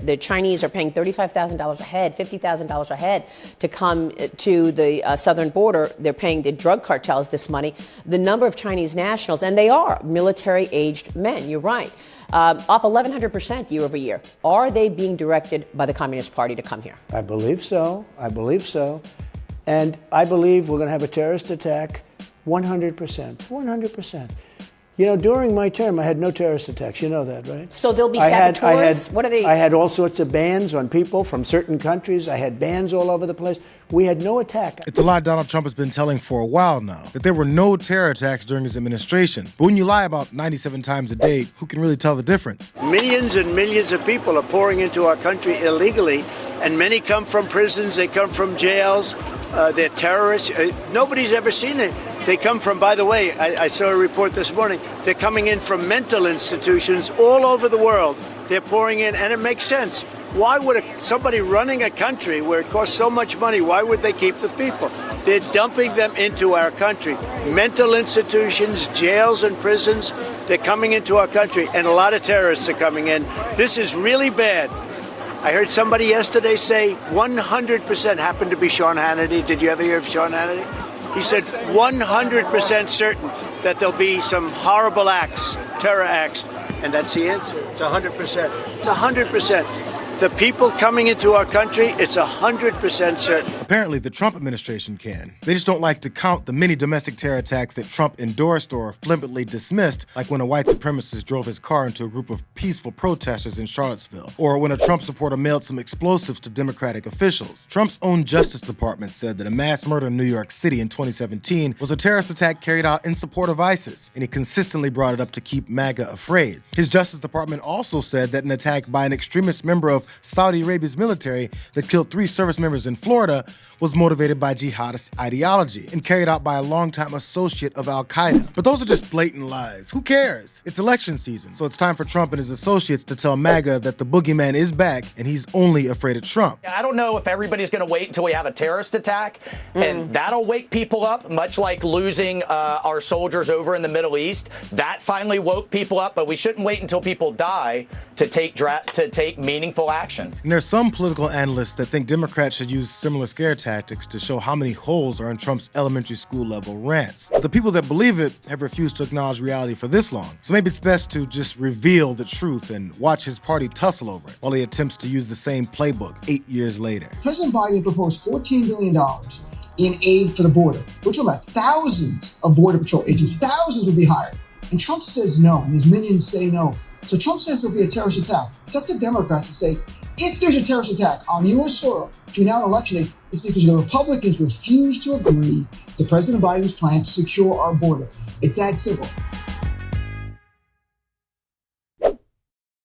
The Chinese are paying $35,000 a head, $50,000 a head to come to the southern border. They're paying the drug cartels this money. The number of Chinese nationals, and they are military-aged men, you're right, up 1,100% year over year. Are they being directed by the Communist Party to come here? I believe so. I believe so. And I believe we're going to have a terrorist attack 100%. 100%. You know, during my term, I had no terrorist attacks. You know that, right? So there'll be saboteurs? What are they? I had all sorts of bans on people from certain countries. I had bans all over the place. We had no attack. It's a lie Donald Trump has been telling for a while now, that there were no terror attacks during his administration. But when you lie about 97 times a day, who can really tell the difference? Millions and millions of people are pouring into our country illegally, and many come from prisons. They come from jails. They're terrorists. Nobody's ever seen it. They come from, by the way, I saw a report this morning, they're coming in from mental institutions all over the world. They're pouring in, and it makes sense. Why would somebody running a country where it costs so much money, why would they keep the people? They're dumping them into our country. Mental institutions, jails and prisons, they're coming into our country, and a lot of terrorists are coming in. This is really bad. I heard somebody yesterday say 100% happened to be Sean Hannity. Did you ever hear of Sean Hannity? He said 100% certain that there'll be some horrible acts, terror acts. And that's the answer. It's 100%. It's 100%. The people coming into our country, it's 100% certain. Apparently, the Trump administration can. They just don't like to count the many domestic terror attacks that Trump endorsed or flippantly dismissed, like when a white supremacist drove his car into a group of peaceful protesters in Charlottesville, or when a Trump supporter mailed some explosives to Democratic officials. Trump's own Justice Department said that a mass murder in New York City in 2017 was a terrorist attack carried out in support of ISIS, and he consistently brought it up to keep MAGA afraid. His Justice Department also said that an attack by an extremist member of Saudi Arabia's military that killed 3 service members in Florida was motivated by jihadist ideology and carried out by a longtime associate of al-Qaeda. But those are just blatant lies. Who cares? It's election season, so it's time for Trump and his associates to tell MAGA that the boogeyman is back and he's only afraid of Trump. I don't know if everybody's going to wait until we have a terrorist attack, and that'll wake people up, much like losing our soldiers over in the Middle East. That finally woke people up, but we shouldn't wait until people die to take meaningful action. And there's some political analysts that think Democrats should use similar scare tactics to show how many holes are in Trump's elementary school level rants. But the people that believe it have refused to acknowledge reality for this long. So maybe it's best to just reveal the truth and watch his party tussle over it while he attempts to use the same playbook 8 years later. President Biden proposed $14 billion in aid for the border. We're talking about thousands of Border Patrol agents. Thousands would be hired. And Trump says no, and his minions say no. So Trump says there'll be a terrorist attack. It's up to Democrats to say, if there's a terrorist attack on U.S. soil between now and election day, it's because the Republicans refuse to agree to President Biden's plan to secure our border. It's that simple.